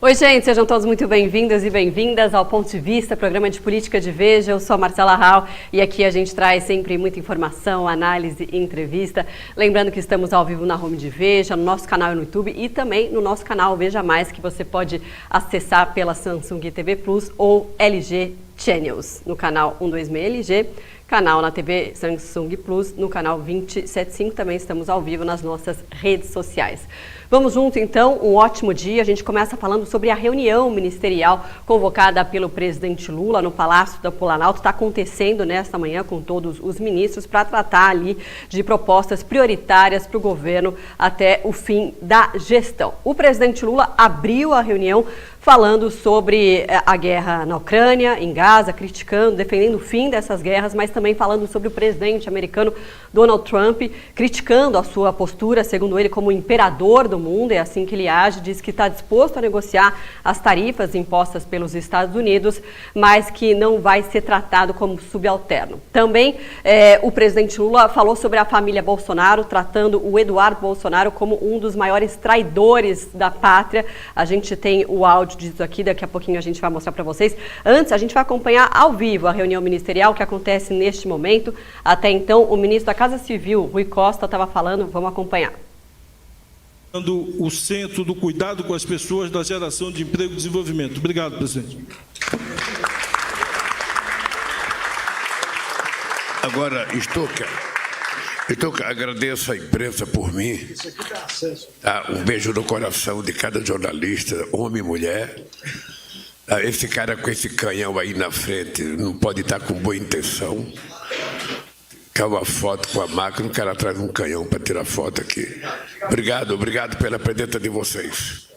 Oi, gente, sejam todos muito bem-vindos e bem-vindas ao Ponto de Vista, programa de política de Veja. Eu sou a Marcela Rau e aqui a gente traz sempre muita informação, análise e entrevista. Lembrando que estamos ao vivo na home de Veja, no nosso canal no YouTube e também no nosso canal Veja Mais, que você pode acessar pela Samsung TV Plus ou LG Channels, no canal 126 LG, canal na TV Samsung Plus, no canal 275. Também estamos ao vivo nas nossas redes sociais. Vamos junto, então, um ótimo dia. A gente começa falando sobre a reunião ministerial convocada pelo presidente Lula no Palácio da Planalto. Está acontecendo nesta manhã com todos os ministros para tratar ali de propostas prioritárias para o governo até o fim da gestão. O presidente Lula abriu a reunião falando sobre a guerra na Ucrânia, em Gaza, criticando, defendendo o fim dessas guerras, mas também falando sobre o presidente americano Donald Trump, criticando a sua postura, segundo ele, como imperador do mundo, é assim que ele age, diz que está disposto a negociar as tarifas impostas pelos Estados Unidos, mas que não vai ser tratado como subalterno. Também o presidente Lula falou sobre a família Bolsonaro, tratando o Eduardo Bolsonaro como um dos maiores traidores da pátria. A gente tem o áudio disso aqui, daqui a pouquinho a gente vai mostrar para vocês. Antes, a gente vai acompanhar ao vivo a reunião ministerial que acontece neste momento. Até então, o ministro da Casa Civil, Rui Costa, estava falando, vamos acompanhar. O centro do cuidado com as pessoas, da geração de emprego e desenvolvimento. Obrigado, presidente. Agora, agradeço a imprensa por mim. Um beijo no coração de cada jornalista, homem e mulher. Esse cara com esse canhão aí na frente não pode estar com boa intenção. Quer uma foto com a máquina, o cara traz um canhão para tirar foto aqui. Obrigado pela presença de vocês.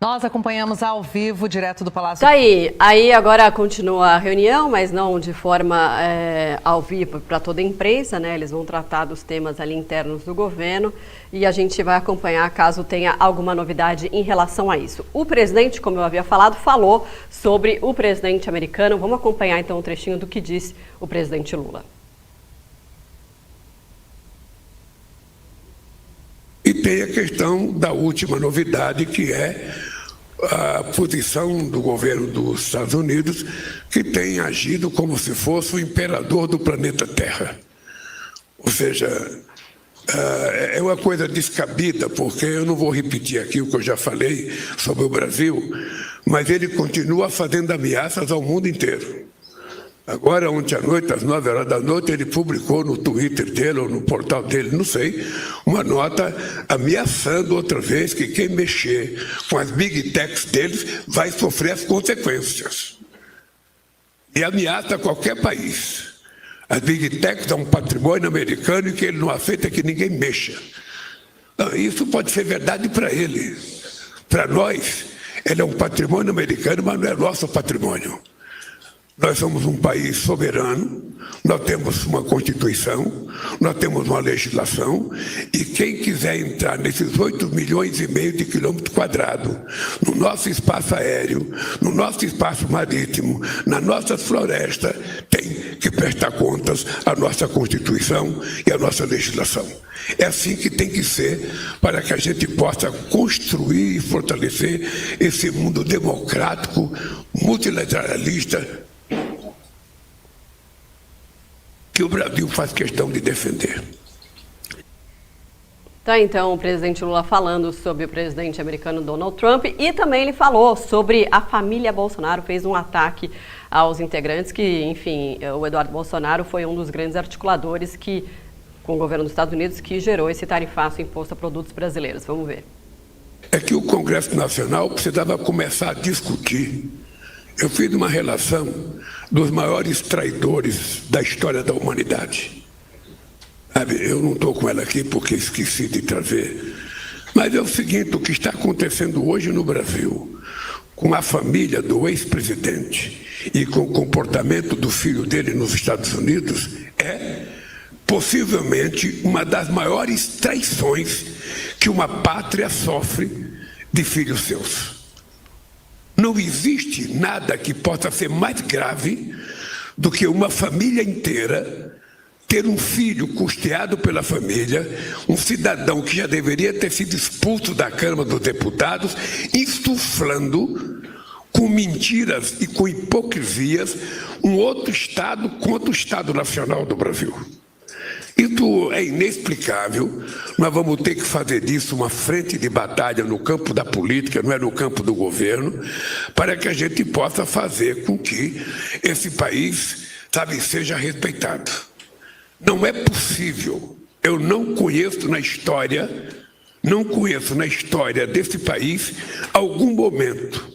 Nós acompanhamos ao vivo, direto do Palácio. Tá aí agora continua a reunião, mas não de forma ao vivo para toda a imprensa, né? Eles vão tratar dos temas ali internos do governo e a gente vai acompanhar caso tenha alguma novidade em relação a isso. O presidente, como eu havia falado, falou sobre o presidente americano. Vamos acompanhar então um trechinho do que disse o presidente Lula. E tem a questão da última novidade, que é a posição do governo dos Estados Unidos, que tem agido como se fosse o imperador do planeta Terra. Ou seja, é uma coisa descabida, porque eu não vou repetir aqui o que eu já falei sobre o Brasil, mas ele continua fazendo ameaças ao mundo inteiro. Agora, ontem à noite, às 9 horas da noite, ele publicou no Twitter dele ou no portal dele, não sei, uma nota ameaçando outra vez que quem mexer com as big techs deles vai sofrer as consequências. E ameaça qualquer país. As big techs são um patrimônio americano e que ele não aceita que ninguém mexa. Isso pode ser verdade para ele. Para nós, ele é um patrimônio americano, mas não é nosso patrimônio. Nós somos um país soberano, nós temos uma Constituição, nós temos uma legislação, e quem quiser entrar nesses 8,5 milhões de quilômetros quadrados, no nosso espaço aéreo, no nosso espaço marítimo, na nossa floresta, tem que prestar contas à nossa Constituição e à nossa legislação. É assim que tem que ser para que a gente possa construir e fortalecer esse mundo democrático, multilateralista, que o Brasil faz questão de defender. Tá, então, o presidente Lula falando sobre o presidente americano Donald Trump e também ele falou sobre a família Bolsonaro, fez um ataque aos integrantes que, enfim, o Eduardo Bolsonaro foi um dos grandes articuladores com o governo dos Estados Unidos que gerou esse tarifaço imposto a produtos brasileiros. Vamos ver. É que o Congresso Nacional precisava começar a discutir. Eu fiz uma relação dos maiores traidores da história da humanidade. Eu não estou com ela aqui porque esqueci de trazer. Mas é o seguinte, o que está acontecendo hoje no Brasil, com a família do ex-presidente e com o comportamento do filho dele nos Estados Unidos, é possivelmente uma das maiores traições que uma pátria sofre de filhos seus. Não existe nada que possa ser mais grave do que uma família inteira ter um filho custeado pela família, um cidadão que já deveria ter sido expulso da Câmara dos Deputados, insuflando com mentiras e com hipocrisias um outro Estado contra o Estado Nacional do Brasil. Isso é inexplicável. Nós vamos ter que fazer disso uma frente de batalha no campo da política, não é no campo do governo, para que a gente possa fazer com que esse país, seja respeitado. Não é possível. Eu não conheço na história desse país algum momento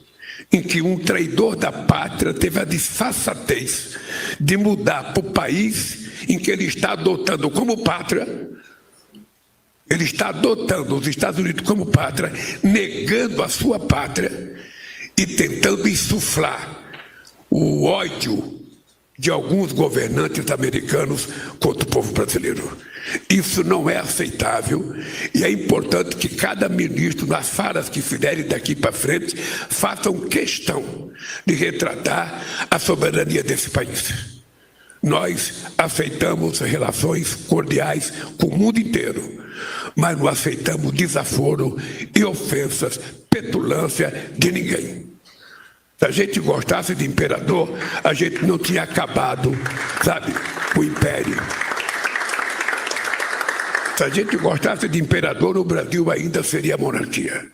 em que um traidor da pátria teve a disfarçatez de mudar para o país em que ele está adotando como pátria, ele está adotando os Estados Unidos como pátria, negando a sua pátria e tentando insuflar o ódio de alguns governantes americanos contra o povo brasileiro. Isso não é aceitável e é importante que cada ministro, nas falas que fizerem daqui para frente, façam questão de retratar a soberania desse país. Nós aceitamos relações cordiais com o mundo inteiro, mas não aceitamos desaforo e ofensas, petulância de ninguém. Se a gente gostasse de imperador, a gente não tinha acabado, com o império. Se a gente gostasse de imperador, o Brasil ainda seria monarquia.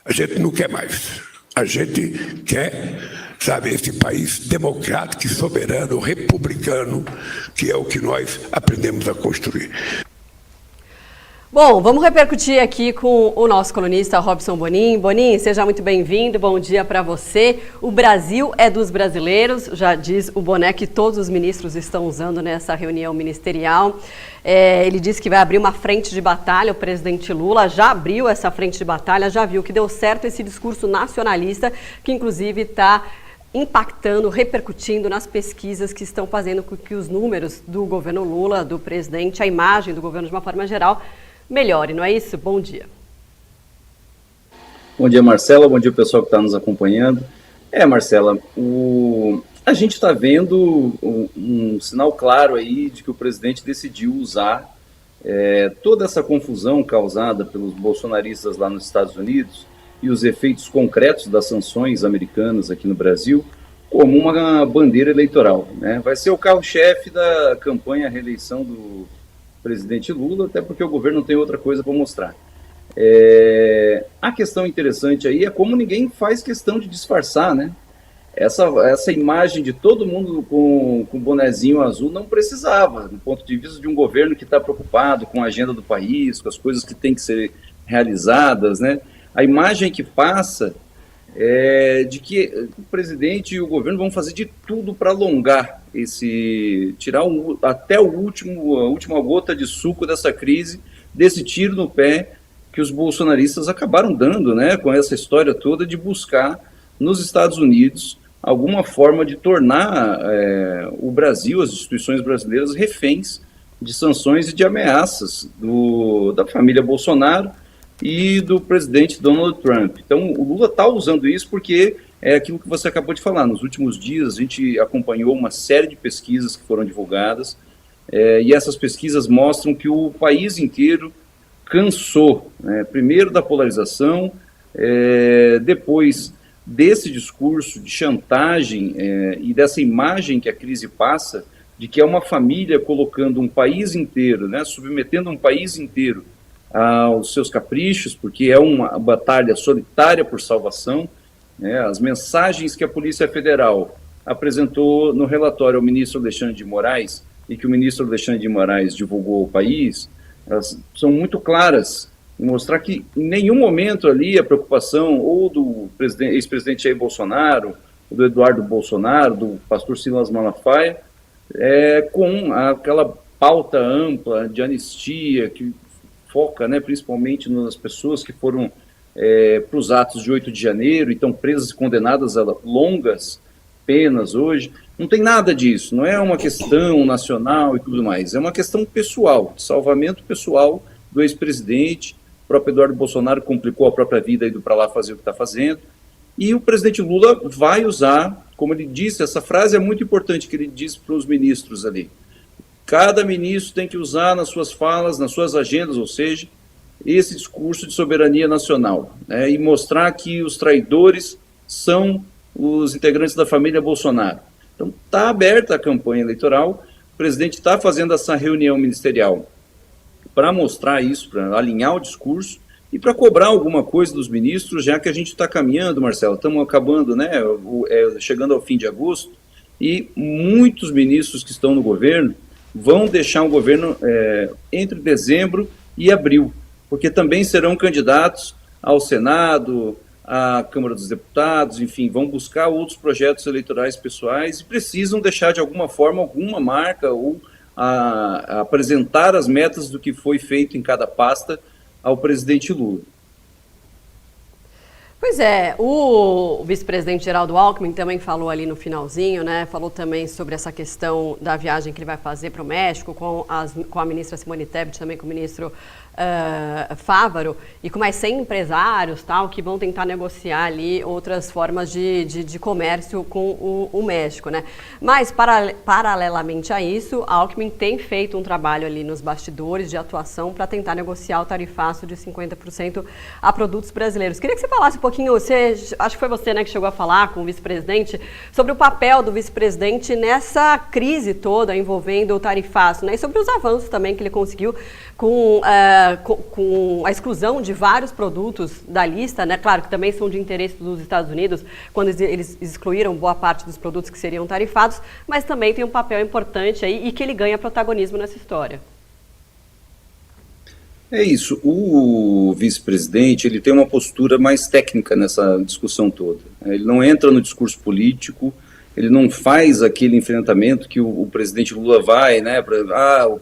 A gente não quer mais. A gente quer, esse país democrático e soberano, republicano, que é o que nós aprendemos a construir. Bom, vamos repercutir aqui com o nosso colunista Robson Bonin. Bonin, seja muito bem-vindo, bom dia para você. O Brasil é dos brasileiros, já diz o boné que todos os ministros estão usando nessa reunião ministerial. Ele disse que vai abrir uma frente de batalha, o presidente Lula já abriu essa frente de batalha, já viu que deu certo esse discurso nacionalista, que inclusive está impactando, repercutindo nas pesquisas que estão fazendo com que os números do governo Lula, do presidente, a imagem do governo de uma forma geral, melhore, não é isso? Bom dia. Bom dia, Marcela. Bom dia, pessoal que está nos acompanhando. Marcela, a gente está vendo um sinal claro aí de que o presidente decidiu usar toda essa confusão causada pelos bolsonaristas lá nos Estados Unidos e os efeitos concretos das sanções americanas aqui no Brasil como uma bandeira eleitoral, né? Vai ser o carro-chefe da campanha à reeleição do presidente Lula, até porque o governo não tem outra coisa para mostrar. A questão interessante aí é como ninguém faz questão de disfarçar, né? Essa imagem de todo mundo com bonezinho azul não precisava, do ponto de vista de um governo que está preocupado com a agenda do país, com as coisas que têm que ser realizadas, né? A imagem que passa é de que o presidente e o governo vão fazer de tudo para alongar tirar até a última gota de suco dessa crise, desse tiro no pé que os bolsonaristas acabaram dando, né, com essa história toda de buscar nos Estados Unidos alguma forma de tornar o Brasil, as instituições brasileiras, reféns de sanções e de ameaças da família Bolsonaro e do presidente Donald Trump. Então, o Lula está usando isso porque é aquilo que você acabou de falar. Nos últimos dias, a gente acompanhou uma série de pesquisas que foram divulgadas, e essas pesquisas mostram que o país inteiro cansou, né? Primeiro da polarização, depois desse discurso de chantagem e dessa imagem que a crise passa, de que é uma família colocando um país inteiro, né, submetendo um país inteiro aos seus caprichos, porque é uma batalha solitária por salvação, né? As mensagens que a Polícia Federal apresentou no relatório ao ministro Alexandre de Moraes e que o ministro Alexandre de Moraes divulgou ao país, elas são muito claras em mostrar que em nenhum momento ali a preocupação ou do ex-presidente Jair Bolsonaro, do Eduardo Bolsonaro, do pastor Silas Malafaia, com aquela pauta ampla de anistia que foca, né, principalmente nas pessoas que foram para os atos de 8 de janeiro e estão presas e condenadas a longas penas hoje. Não tem nada disso, não é uma questão nacional e tudo mais, é uma questão pessoal, de salvamento pessoal do ex-presidente. O próprio Eduardo Bolsonaro complicou a própria vida indo para lá fazer o que está fazendo, e o presidente Lula vai usar, como ele disse, essa frase é muito importante que ele disse para os ministros ali: Cada ministro tem que usar nas suas falas, nas suas agendas, ou seja, esse discurso de soberania nacional, né, e mostrar que os traidores são os integrantes da família Bolsonaro. Então, está aberta a campanha eleitoral, o presidente está fazendo essa reunião ministerial para mostrar isso, para alinhar o discurso e para cobrar alguma coisa dos ministros, já que a gente está caminhando, Marcelo, estamos acabando, né, chegando ao fim de agosto, e muitos ministros que estão no governo vão deixar o governo entre dezembro e abril, porque também serão candidatos ao Senado, à Câmara dos Deputados, enfim, vão buscar outros projetos eleitorais pessoais e precisam deixar de alguma forma alguma marca ou a apresentar as metas do que foi feito em cada pasta ao presidente Lula. Pois é, o vice-presidente Geraldo Alckmin também falou ali no finalzinho, né? Falou também sobre essa questão da viagem que ele vai fazer para o México com a ministra Simone Tebet, também com o ministro Fávaro, e com mais 100 empresários, tal, que vão tentar negociar ali outras formas de comércio com o México, né? Mas, paralelamente a isso, a Alckmin tem feito um trabalho ali nos bastidores de atuação para tentar negociar o tarifaço de 50% a produtos brasileiros. Queria que você falasse um pouquinho, acho que foi você, né, que chegou a falar com o vice-presidente, sobre o papel do vice-presidente nessa crise toda envolvendo o tarifaço, né? E sobre os avanços também que ele conseguiu com a exclusão de vários produtos da lista, né? Claro que também são de interesse dos Estados Unidos, quando eles excluíram boa parte dos produtos que seriam tarifados, mas também tem um papel importante aí e que ele ganha protagonismo nessa história. É isso, o vice-presidente ele tem uma postura mais técnica nessa discussão toda. Ele não entra no discurso político, ele não faz aquele enfrentamento que o presidente Lula vai, né,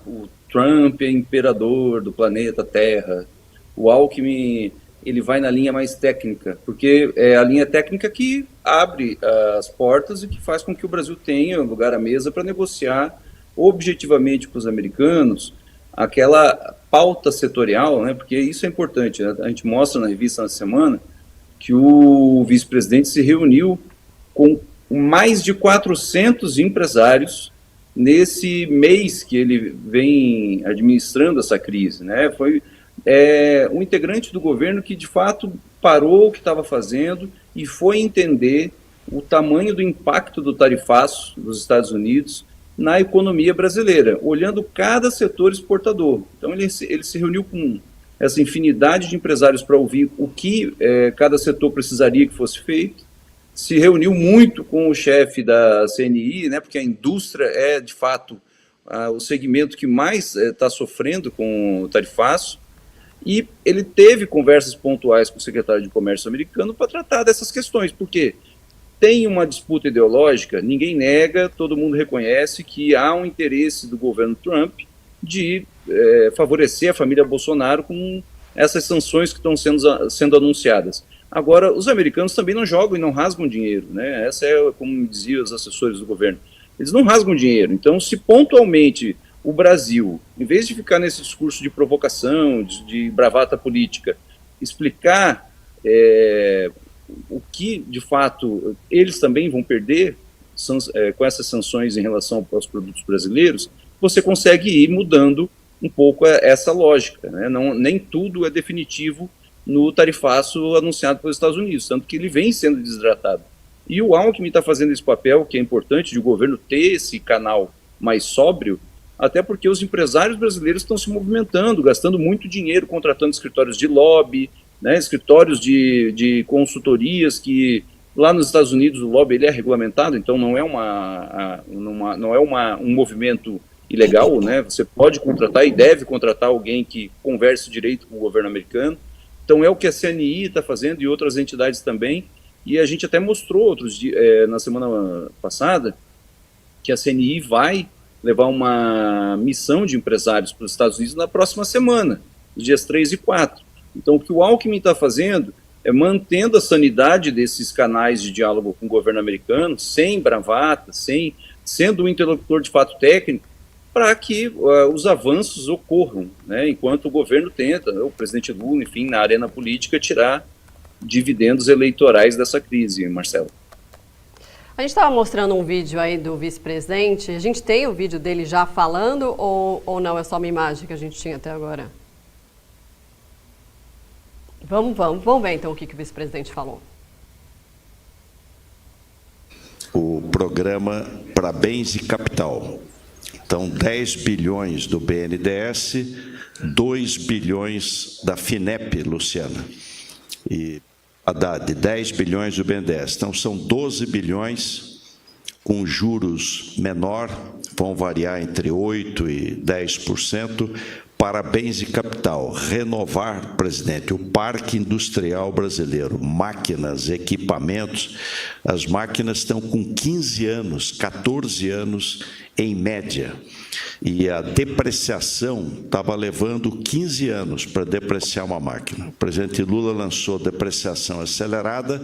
o Trump é imperador do planeta Terra. O Alckmin, ele vai na linha mais técnica, porque é a linha técnica que abre as portas e que faz com que o Brasil tenha lugar à mesa para negociar objetivamente com os americanos aquela pauta setorial, né, porque isso é importante, né? A gente mostra na revista na semana que o vice-presidente se reuniu com mais de 400 empresários nesse mês que ele vem administrando essa crise, né? Foi um integrante do governo que, de fato, parou o que estava fazendo e foi entender o tamanho do impacto do tarifaço dos Estados Unidos na economia brasileira, olhando cada setor exportador. Então, ele se reuniu com essa infinidade de empresários para ouvir o que cada setor precisaria que fosse feito, se reuniu muito com o chefe da CNI, né, porque a indústria é, de fato, o segmento que mais está sofrendo com o tarifaço, e ele teve conversas pontuais com o secretário de Comércio americano para tratar dessas questões, porque tem uma disputa ideológica, ninguém nega, todo mundo reconhece que há um interesse do governo Trump de favorecer a família Bolsonaro com essas sanções que estão sendo anunciadas. Agora, os americanos também não jogam e não rasgam dinheiro, né? Essa é, como diziam os assessores do governo, eles não rasgam dinheiro. Então, se pontualmente o Brasil, em vez de ficar nesse discurso de provocação, de bravata política, explicar o que, de fato, eles também vão perder com essas sanções em relação aos produtos brasileiros, você consegue ir mudando um pouco essa lógica, né? Nem tudo é definitivo no tarifaço anunciado pelos Estados Unidos, tanto que ele vem sendo desidratado. E o Alckmin está fazendo esse papel, que é importante, de o governo ter esse canal mais sóbrio, até porque os empresários brasileiros estão se movimentando, gastando muito dinheiro, contratando escritórios de lobby, né, escritórios de consultorias, que lá nos Estados Unidos o lobby ele é regulamentado, então não é um movimento ilegal, né? Você pode contratar e deve contratar alguém que converse direito com o governo americano. Então é o que a CNI está fazendo e outras entidades também, e a gente até mostrou na semana passada que a CNI vai levar uma missão de empresários para os Estados Unidos na próxima semana, nos dias 3 e 4. Então o que o Alckmin está fazendo é mantendo a sanidade desses canais de diálogo com o governo americano, sem bravata, sendo um interlocutor de fato técnico, para que os avanços ocorram, né, enquanto o governo tenta, o presidente Lula, enfim, na arena política, tirar dividendos eleitorais dessa crise, Marcelo. A gente estava mostrando um vídeo aí do vice-presidente. A gente tem o vídeo dele já falando ou não? É só uma imagem que a gente tinha até agora? Vamos ver então o que o vice-presidente falou. O programa para bens e capital. Então, 10 bilhões do BNDES, 2 bilhões da FINEP, Luciana. E Haddad, 10 bilhões do BNDES. Então, são 12 bilhões com juros menor, vão variar entre 8% e 10%, para bens e capital. Renovar, presidente, o parque industrial brasileiro, máquinas, equipamentos. As máquinas estão com 15 anos, 14 anos em média. E a depreciação estava levando 15 anos para depreciar uma máquina. O presidente Lula lançou depreciação acelerada,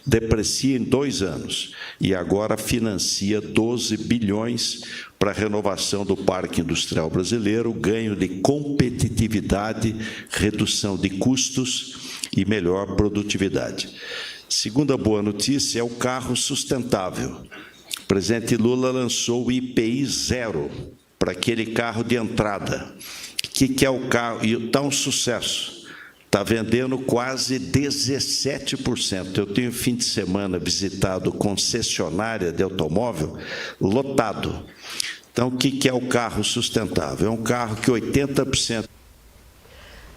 deprecia em 2 anos. E agora financia 12 bilhões para a renovação do parque industrial brasileiro, ganho de competitividade, redução de custos e melhor produtividade. Segunda boa notícia é o carro sustentável. O presidente Lula lançou o IPI 0 para aquele carro de entrada. O que é o carro? E está um sucesso. Está vendendo quase 17%. Eu tenho fim de semana visitado concessionária de automóvel lotado. Então, o que é o carro sustentável? É um carro que 80%...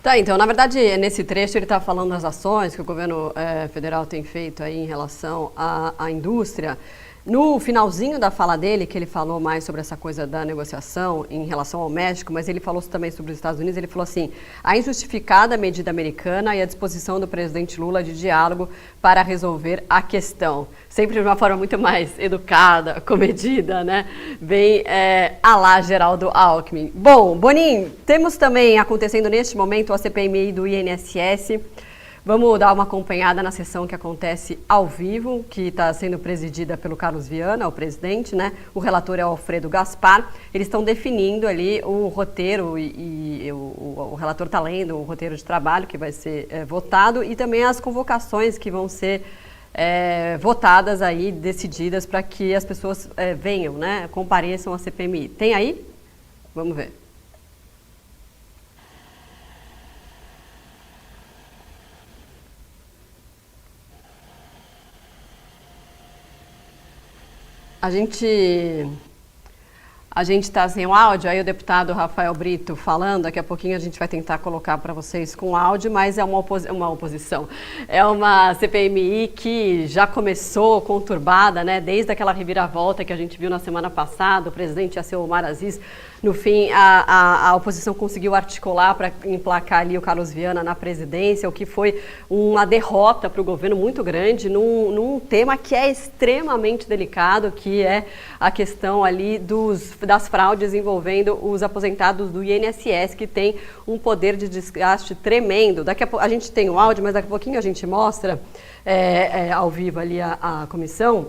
Tá, então, na verdade, nesse trecho ele está falando das ações que o governo federal tem feito aí em relação à indústria. No finalzinho da fala dele, que ele falou mais sobre essa coisa da negociação em relação ao México, mas ele falou também sobre os Estados Unidos, ele falou assim, a injustificada medida americana e a disposição do presidente Lula de diálogo para resolver a questão. Sempre de uma forma muito mais educada, comedida, né? Bem à la Geraldo Alckmin. Bom, Bonin, temos também acontecendo neste momento a CPMI do INSS. Vamos dar uma acompanhada na sessão que acontece ao vivo, que está sendo presidida pelo Carlos Viana, o presidente, né? O relator é o Alfredo Gaspar. Eles estão definindo ali o roteiro e o relator está lendo o roteiro de trabalho que vai ser votado e também as convocações que vão ser votadas aí, decididas para que as pessoas venham, né? Compareçam à CPMI. Tem aí? Vamos ver. A gente está sem o áudio, aí o deputado Rafael Brito falando, daqui a pouquinho a gente vai tentar colocar para vocês com áudio, mas é uma oposição. É uma CPMI que já começou conturbada, né? Desde aquela reviravolta que a gente viu na semana passada, o presidente ia ser o Omar Aziz. No fim, a oposição conseguiu articular para emplacar ali o Carlos Viana na presidência, o que foi uma derrota para o governo muito grande num tema que é extremamente delicado, que é a questão ali das fraudes envolvendo os aposentados do INSS, que tem um poder de desgaste tremendo. Daqui a pouco a gente tem o áudio, mas daqui a pouquinho a gente mostra ao vivo ali a comissão.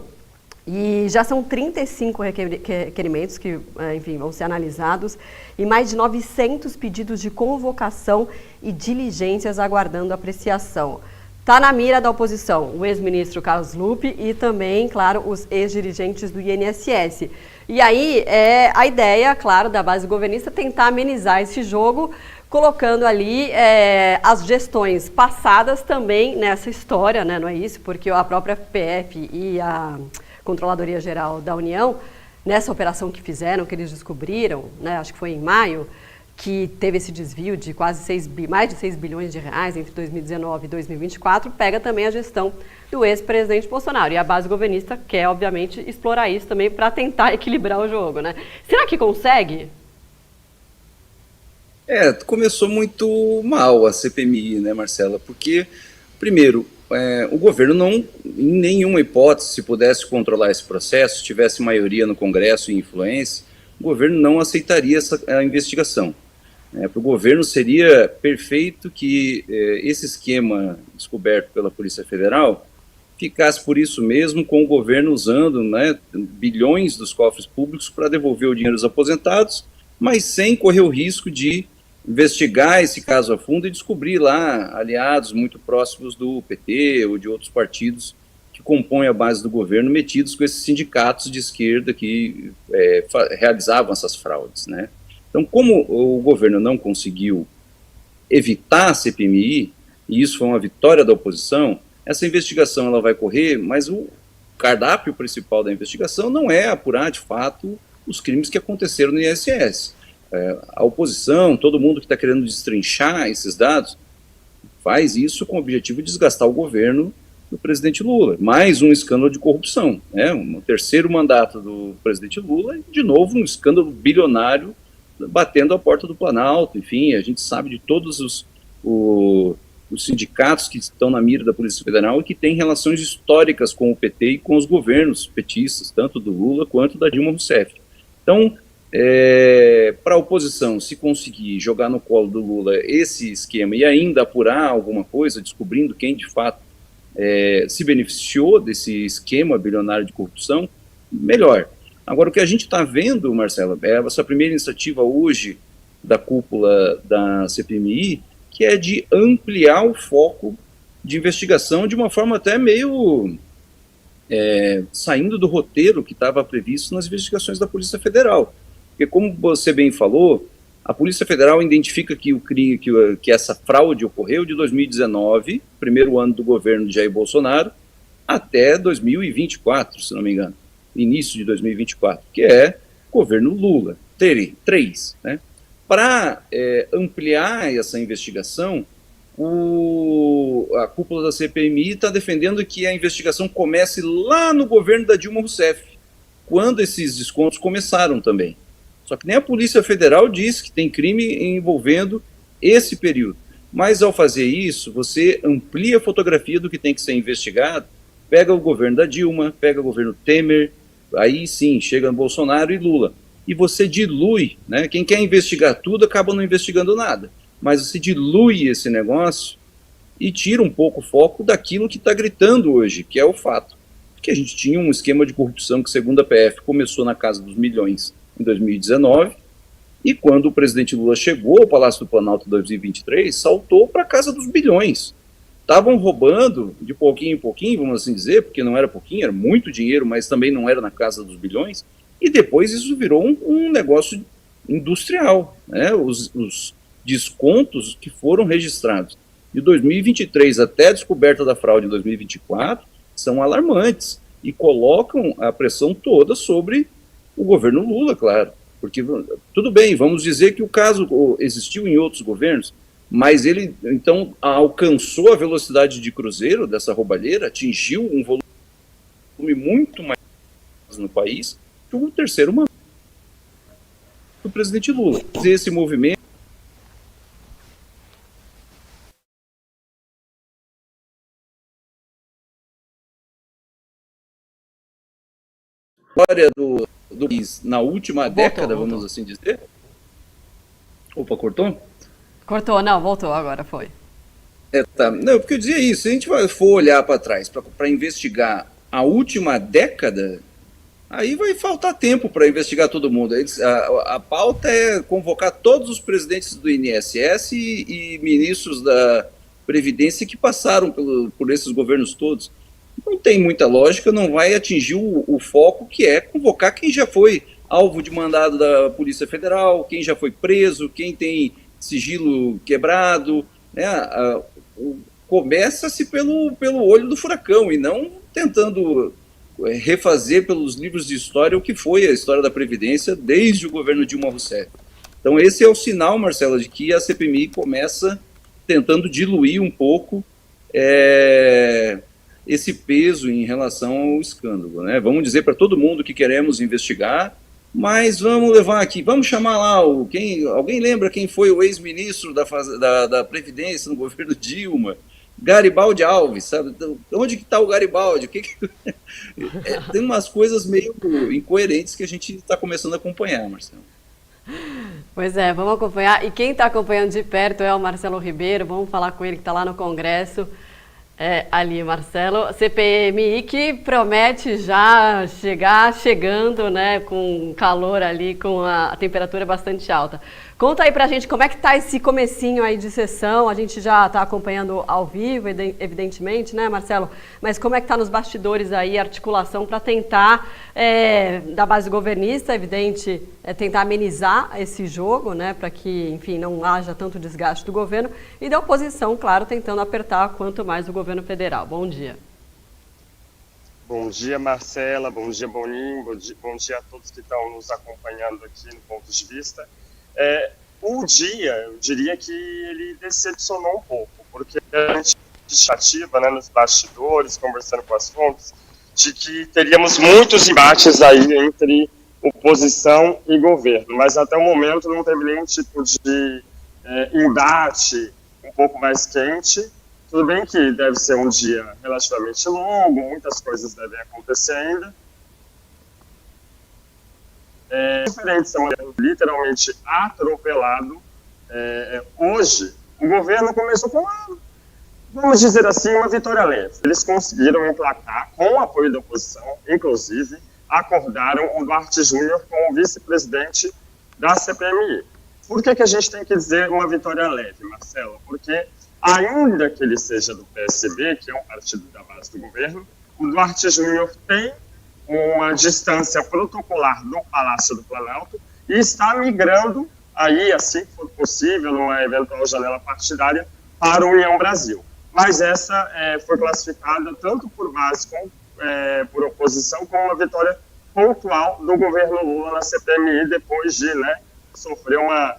E já são 35 requerimentos que, enfim, vão ser analisados e mais de 900 pedidos de convocação e diligências aguardando apreciação. Está na mira da oposição o ex-ministro Carlos Lupe e também, claro, os ex-dirigentes do INSS. E aí a ideia, claro, da base governista tentar amenizar esse jogo, colocando ali as gestões passadas também nessa história, né? Não é isso? Porque a própria PF e a Controladoria Geral da União, nessa operação que fizeram, que eles descobriram, né, acho que foi em maio, que teve esse desvio de mais de 6 bilhões de reais entre 2019 e 2024, pega também a gestão do ex-presidente Bolsonaro. E a base governista quer, obviamente, explorar isso também para tentar equilibrar o jogo, né? Será que consegue? Começou muito mal a CPMI, né, Marcela? Porque, primeiro, o governo não, em nenhuma hipótese, se pudesse controlar esse processo, se tivesse maioria no Congresso e influência, o governo não aceitaria a investigação. Para o governo seria perfeito que esse esquema descoberto pela Polícia Federal ficasse por isso mesmo, com o governo usando, né, bilhões dos cofres públicos para devolver o dinheiro aos aposentados, mas sem correr o risco de investigar esse caso a fundo e descobrir lá aliados muito próximos do PT ou de outros partidos que compõem a base do governo metidos com esses sindicatos de esquerda que realizavam essas fraudes, né? Então, como o governo não conseguiu evitar a CPMI, e isso foi uma vitória da oposição, essa investigação ela vai correr, mas o cardápio principal da investigação não é apurar, de fato, os crimes que aconteceram no INSS. A oposição, todo mundo que está querendo destrinchar esses dados, faz isso com o objetivo de desgastar o governo do presidente Lula. Mais um escândalo de corrupção, né? Um terceiro mandato do presidente Lula, de novo um escândalo bilionário batendo a porta do Planalto. Enfim, a gente sabe de todos os sindicatos que estão na mira da Polícia Federal e que têm relações históricas com o PT e com os governos petistas, tanto do Lula quanto da Dilma Rousseff. Então, para a oposição, se conseguir jogar no colo do Lula esse esquema e ainda apurar alguma coisa, descobrindo quem de fato se beneficiou desse esquema bilionário de corrupção, melhor. Agora, o que a gente está vendo, Marcela, é essa primeira iniciativa hoje da cúpula da CPMI, que é de ampliar o foco de investigação de uma forma até meio saindo do roteiro que estava previsto nas investigações da Polícia Federal. Porque, como você bem falou, a Polícia Federal identifica que essa fraude ocorreu de 2019, primeiro ano do governo de Jair Bolsonaro, até 2024, se não me engano, início de 2024, que é governo Lula, 3, né? Para ampliar essa investigação, a cúpula da CPMI está defendendo que a investigação comece lá no governo da Dilma Rousseff, quando esses descontos começaram também. Só que nem a Polícia Federal diz que tem crime envolvendo esse período. Mas ao fazer isso, você amplia a fotografia do que tem que ser investigado, pega o governo da Dilma, pega o governo Temer, aí sim, chega no Bolsonaro e Lula. E você dilui, né? Quem quer investigar tudo acaba não investigando nada. Mas você dilui esse negócio e tira um pouco o foco daquilo que está gritando hoje, que é o fato que a gente tinha um esquema de corrupção que, segundo a PF, começou na casa dos milhões em 2019, e quando o presidente Lula chegou ao Palácio do Planalto em 2023, saltou para a casa dos bilhões. Estavam roubando de pouquinho em pouquinho, vamos assim dizer, porque não era pouquinho, era muito dinheiro, mas também não era na casa dos bilhões, e depois isso virou um negócio industrial, né? Os descontos que foram registrados de 2023 até a descoberta da fraude em 2024 são alarmantes e colocam a pressão toda sobre o governo Lula, claro, porque tudo bem, vamos dizer que o caso existiu em outros governos, mas ele então alcançou a velocidade de cruzeiro dessa roubalheira, atingiu um volume muito mais no país que o terceiro mandato do presidente Lula. Esse movimento história do país na última década, vamos assim dizer. Opa, cortou? Cortou, não, voltou agora, foi. Tá. Não, porque eu dizia isso, se a gente for olhar para trás para investigar a última década, aí vai faltar tempo para investigar todo mundo. A pauta é convocar todos os presidentes do INSS e ministros da Previdência que passaram por esses governos todos. Não tem muita lógica, não vai atingir o foco, que é convocar quem já foi alvo de mandado da Polícia Federal, quem já foi preso, quem tem sigilo quebrado, né? Começa-se pelo olho do furacão e não tentando refazer pelos livros de história o que foi a história da Previdência desde o governo Dilma Rousseff. Então esse é o sinal, Marcela, de que a CPMI começa tentando diluir um pouco esse peso em relação ao escândalo, né? Vamos dizer para todo mundo que queremos investigar, mas vamos levar aqui, vamos chamar lá alguém lembra quem foi o ex-ministro da Previdência no governo Dilma? Garibaldi Alves, sabe? Onde que está o Garibaldi? Tem umas coisas meio incoerentes que a gente está começando a acompanhar, Marcelo. Pois é, vamos acompanhar. E quem está acompanhando de perto é o Marcelo Ribeiro, vamos falar com ele que está lá no Congresso. Ali, Marcelo, CPMI que promete já chegando, né, com calor ali, com a temperatura bastante alta. Conta aí pra gente como é que tá esse comecinho aí de sessão. A gente já está acompanhando ao vivo, evidentemente, né, Marcelo? Mas como é que tá nos bastidores aí a articulação para tentar, da base governista, evidente, tentar amenizar esse jogo, né, para que, enfim, não haja tanto desgaste do governo, e da oposição, claro, tentando apertar quanto mais o governo federal. Bom dia. Bom dia, Marcela. Bom dia, Boninho. Bom dia a todos que estão nos acompanhando aqui no Ponto de Vista. O dia, eu diria que ele decepcionou um pouco, porque a gente estimativa, né, nos bastidores, conversando com as fontes, de que teríamos muitos embates aí entre oposição e governo, mas até o momento não teve nenhum tipo de embate um pouco mais quente. Tudo bem que deve ser um dia relativamente longo, muitas coisas devem acontecer ainda. Diferente, são literalmente atropelado. Hoje, o governo começou com vamos dizer assim, uma vitória leve. Eles conseguiram emplacar, com o apoio da oposição, inclusive, acordaram o Duarte Júnior como vice-presidente da CPMI. Por que a gente tem que dizer uma vitória leve, Marcelo? Porque, ainda que ele seja do PSB, que é um partido da base do governo, o Duarte Júnior tem uma distância protocolar do Palácio do Planalto e está migrando, aí, assim que for possível, numa eventual janela partidária, para a União Brasil. Mas essa foi classificada tanto por base como por oposição como uma vitória pontual do governo Lula na CPMI, depois de sofrer uma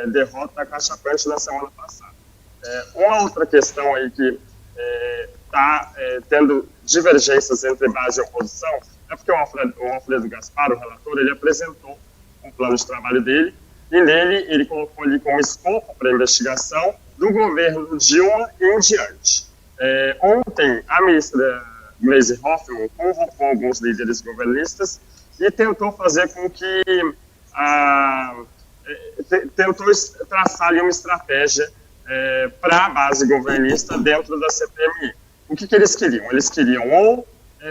derrota cachapante na semana passada. Uma outra questão aí que está tendo divergências entre base e oposição é porque o Alfredo Gaspar, o relator, ele apresentou um plano de trabalho dele, e nele ele colocou ali como escopo para a investigação do governo Dilma em diante. Ontem, a ministra Gleisi Hoffmann convocou alguns líderes governistas e tentou fazer com que tentou traçar ali uma estratégia para a base governista dentro da CPMI. O que eles queriam? Eles queriam ou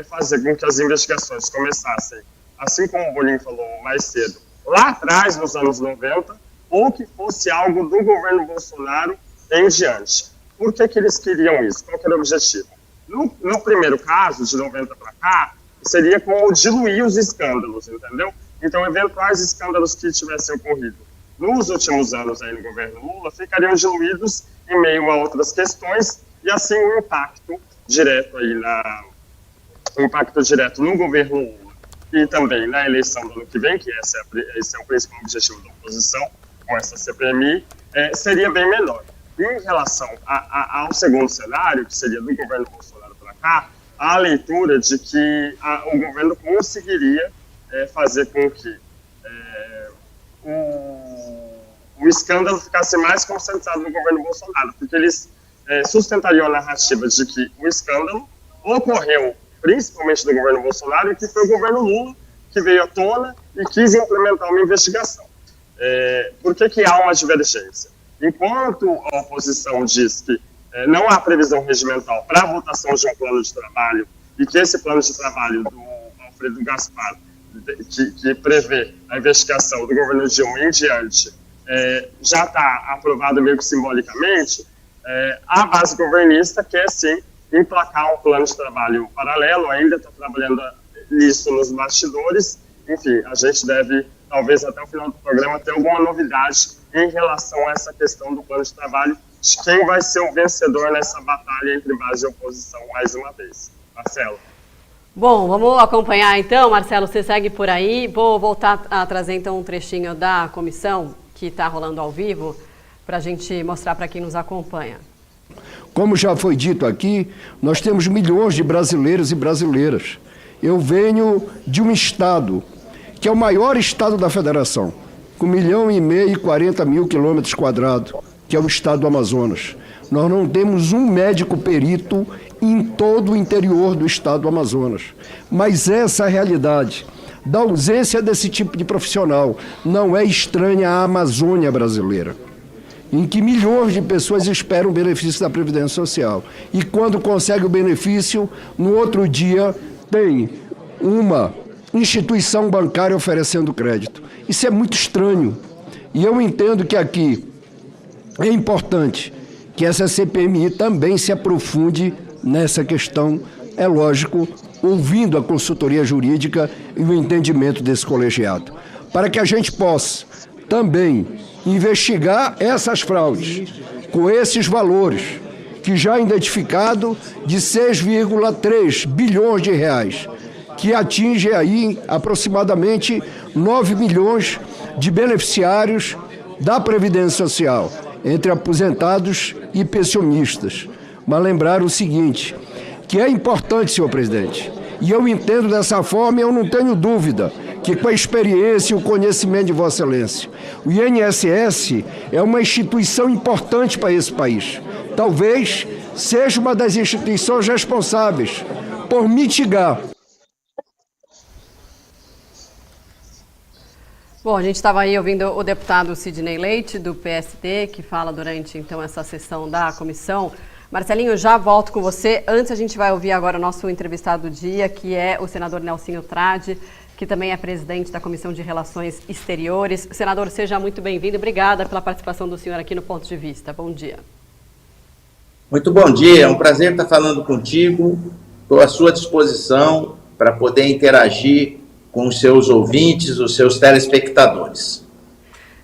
fazer com que as investigações começassem, assim como o Boninho falou mais cedo, lá atrás, nos anos 90, ou que fosse algo do governo Bolsonaro em diante. Por que eles queriam isso? Qual que era o objetivo? No primeiro caso, de 90 para cá, seria como diluir os escândalos, entendeu? Então, eventuais escândalos que tivessem ocorrido nos últimos anos aí no governo Lula ficariam diluídos em meio a outras questões e, assim, um impacto direto aí no governo Lula e também na eleição do ano que vem, que esse é o principal objetivo da oposição com essa CPMI, seria bem menor. Em relação ao segundo cenário, que seria do governo Bolsonaro para cá, há a leitura de que o governo conseguiria fazer com que o escândalo ficasse mais concentrado no governo Bolsonaro, porque eles sustentariam a narrativa de que o escândalo ocorreu principalmente do governo Bolsonaro, e que foi o governo Lula que veio à tona e quis implementar uma investigação. Por que há uma divergência? Enquanto a oposição diz que não há previsão regimental para a votação de um plano de trabalho e que esse plano de trabalho do Alfredo Gaspar, que prevê a investigação do governo Dilma em diante, já está aprovado meio que simbolicamente, a base governista quer sim emplacar um plano de trabalho paralelo, ainda está trabalhando nisso nos bastidores. Enfim, a gente deve, talvez até o final do programa, ter alguma novidade em relação a essa questão do plano de trabalho, de quem vai ser o vencedor nessa batalha entre base e oposição, mais uma vez. Marcelo. Bom, vamos acompanhar então, Marcelo, você segue por aí. Vou voltar a trazer então um trechinho da comissão que está rolando ao vivo, para a gente mostrar para quem nos acompanha. Como já foi dito aqui, nós temos milhões de brasileiros e brasileiras. Eu venho de um estado que é o maior estado da federação, com 1,5 milhão e 40 mil quilômetros quadrados, que é o estado do Amazonas. Nós não temos um médico perito em todo o interior do estado do Amazonas. Mas essa realidade da ausência desse tipo de profissional não é estranha à Amazônia brasileira, em que milhões de pessoas esperam o benefício da Previdência Social. E quando consegue o benefício, no outro dia tem uma instituição bancária oferecendo crédito. Isso é muito estranho. E eu entendo que aqui é importante que essa CPMI também se aprofunde nessa questão, é lógico, ouvindo a consultoria jurídica e o entendimento desse colegiado, para que a gente possa também investigar essas fraudes com esses valores, que já é identificado de 6,3 bilhões de reais, que atinge aí aproximadamente 9 milhões de beneficiários da Previdência Social, entre aposentados e pensionistas. Mas lembrar o seguinte, que é importante, senhor presidente, e eu entendo dessa forma e eu não tenho dúvida que com a experiência e o conhecimento de Vossa Excelência, o INSS é uma instituição importante para esse país. Talvez seja uma das instituições responsáveis por mitigar. Bom, a gente estava aí ouvindo o deputado Sidney Leite, do PSD, que fala durante, então, essa sessão da comissão. Marcelinho, já volto com você. Antes, a gente vai ouvir agora o nosso entrevistado do dia, que é o senador Nelsinho Trade, que também é presidente da Comissão de Relações Exteriores. Senador, seja muito bem-vindo. Obrigada pela participação do senhor aqui no Ponto de Vista. Bom dia. Muito bom dia. É um prazer estar falando contigo. Estou à sua disposição para poder interagir com os seus ouvintes, os seus telespectadores.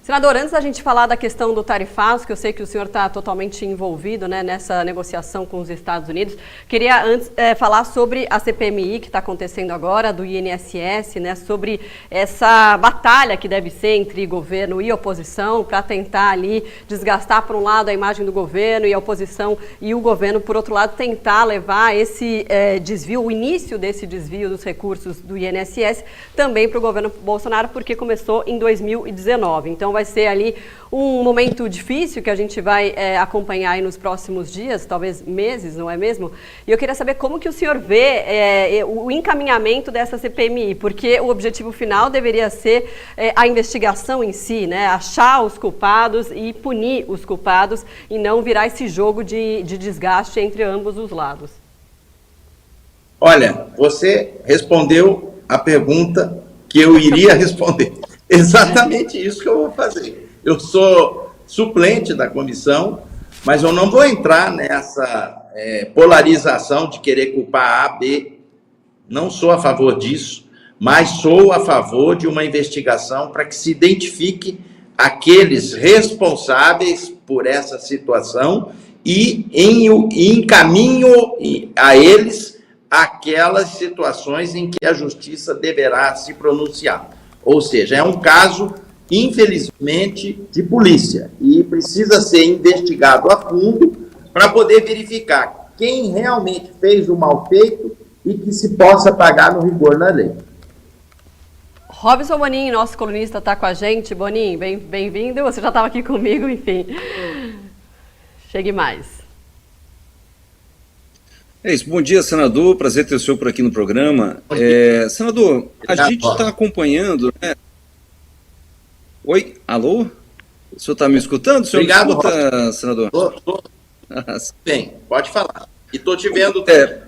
Senador, antes da gente falar da questão do tarifaço, que eu sei que o senhor está totalmente envolvido, né, nessa negociação com os Estados Unidos, queria antes falar sobre a CPMI que está acontecendo agora, do INSS, né, sobre essa batalha que deve ser entre governo e oposição para tentar ali desgastar, por um lado, a imagem do governo e a oposição e o governo, por outro lado, tentar levar esse desvio, o início desse desvio dos recursos do INSS também para o governo Bolsonaro, porque começou em 2019. Então, vai ser ali um momento difícil que a gente vai acompanhar aí nos próximos dias, talvez meses, não é mesmo? E eu queria saber como que o senhor vê o encaminhamento dessa CPMI, porque o objetivo final deveria ser a investigação em si, né? Achar os culpados e punir os culpados e não virar esse jogo de desgaste entre ambos os lados. Olha, você respondeu a pergunta que eu iria responder. Exatamente isso que eu vou fazer. Eu sou suplente da comissão, mas eu não vou entrar nessa polarização de querer culpar A, B. Não sou a favor disso, mas sou a favor de uma investigação para que se identifique aqueles responsáveis por essa situação e encaminho a eles aquelas situações em que a justiça deverá se pronunciar. Ou seja, é um caso, infelizmente, de polícia e precisa ser investigado a fundo para poder verificar quem realmente fez o mal feito e que se possa pagar no rigor da lei. Robson Bonin, nosso colunista, está com a gente. Bonin, bem-vindo. Você já estava aqui comigo, enfim. Chegue mais. É isso. Bom dia, senador. Prazer ter o senhor por aqui no programa. Senador, a gente está acompanhando, né? Oi? Alô? O senhor está me escutando? O senhor Obrigado, me escuta, senador? Tô. Bem, pode falar. E estou te vendo também.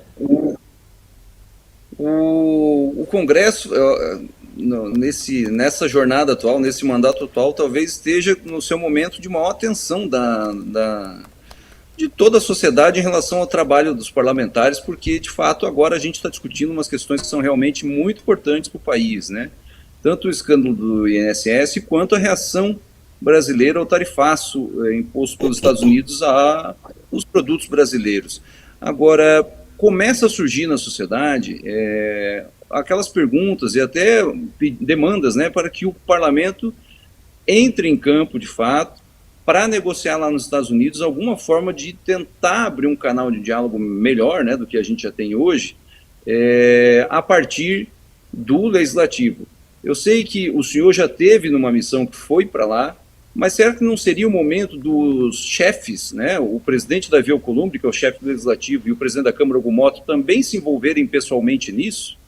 O Congresso, nessa jornada atual, nesse mandato atual, talvez esteja no seu momento de maior atenção de toda a sociedade em relação ao trabalho dos parlamentares, porque, de fato, agora a gente está discutindo umas questões que são realmente muito importantes para o país, né? Tanto o escândalo do INSS quanto a reação brasileira ao tarifaço imposto pelos Estados Unidos aos produtos brasileiros. Agora, começa a surgir na sociedade aquelas perguntas e até demandas, né, para que o parlamento entre em campo, de fato, para negociar lá nos Estados Unidos alguma forma de tentar abrir um canal de diálogo melhor, né, do que a gente já tem hoje, a partir do Legislativo. Eu sei que o senhor já teve numa missão que foi para lá, mas será que não seria o momento dos chefes, né, o presidente Davi Alcolumbre, que é o chefe do Legislativo, e o presidente da Câmara, Gumoto, também se envolverem pessoalmente nisso?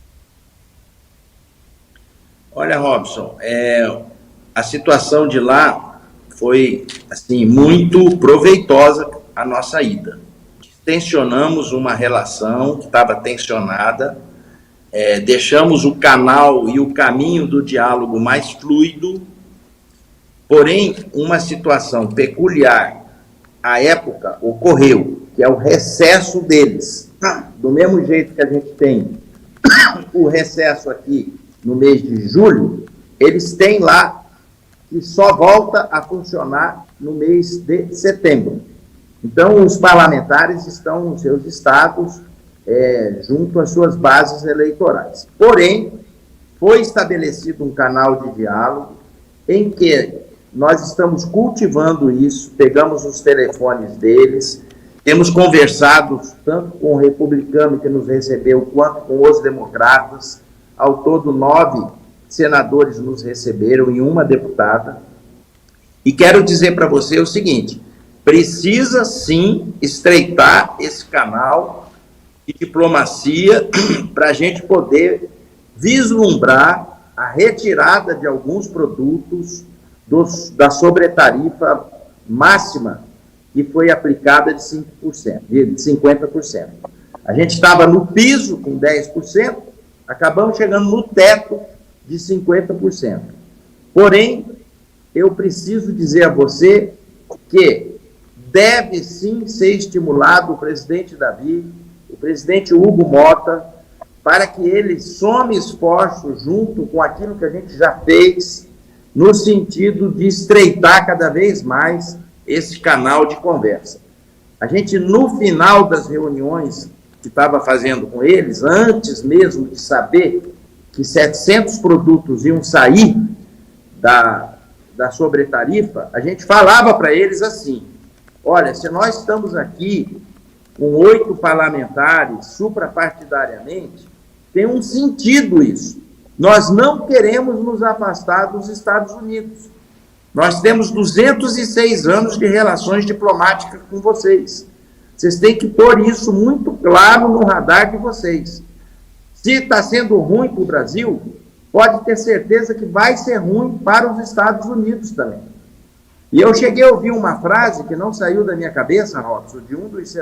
Olha, Robson, a situação de lá foi, assim, muito proveitosa a nossa ida. Tensionamos uma relação que estava tensionada, deixamos o canal e o caminho do diálogo mais fluido Porém, uma situação peculiar à época ocorreu, que é o recesso deles. Do mesmo jeito que a gente tem o recesso aqui no mês de julho, eles têm lá que só volta a funcionar no mês de setembro. Então, os parlamentares estão nos seus estados, junto às suas bases eleitorais. Porém, foi estabelecido um canal de diálogo em que nós estamos cultivando isso, pegamos os telefones deles, temos conversado tanto com o republicano que nos recebeu, quanto com os democratas. Ao todo, 9 senadores nos receberam e uma deputada. E quero dizer para você o seguinte: precisa sim estreitar esse canal de diplomacia para a gente poder vislumbrar a retirada de alguns produtos da sobretarifa máxima que foi aplicada de 5%, de 50%. A gente estava no piso com 10%, acabamos chegando no teto de 50%. Porém, eu preciso dizer a você que deve sim ser estimulado o presidente Davi, o presidente Hugo Mota, para que ele some esforços junto com aquilo que a gente já fez, no sentido de estreitar cada vez mais esse canal de conversa. A gente, no final das reuniões que estava fazendo com eles, antes mesmo de saber que 700 produtos iam sair da sobretarifa, a gente falava para eles assim: olha, se nós estamos aqui com 8 parlamentares suprapartidariamente, tem um sentido isso. Nós não queremos nos afastar dos Estados Unidos. Nós temos 206 anos de relações diplomáticas com vocês. Vocês têm que pôr isso muito claro no radar de vocês. Se está sendo ruim para o Brasil, pode ter certeza que vai ser ruim para os Estados Unidos também. E eu cheguei a ouvir uma frase que não saiu da minha cabeça, Robson, de um dos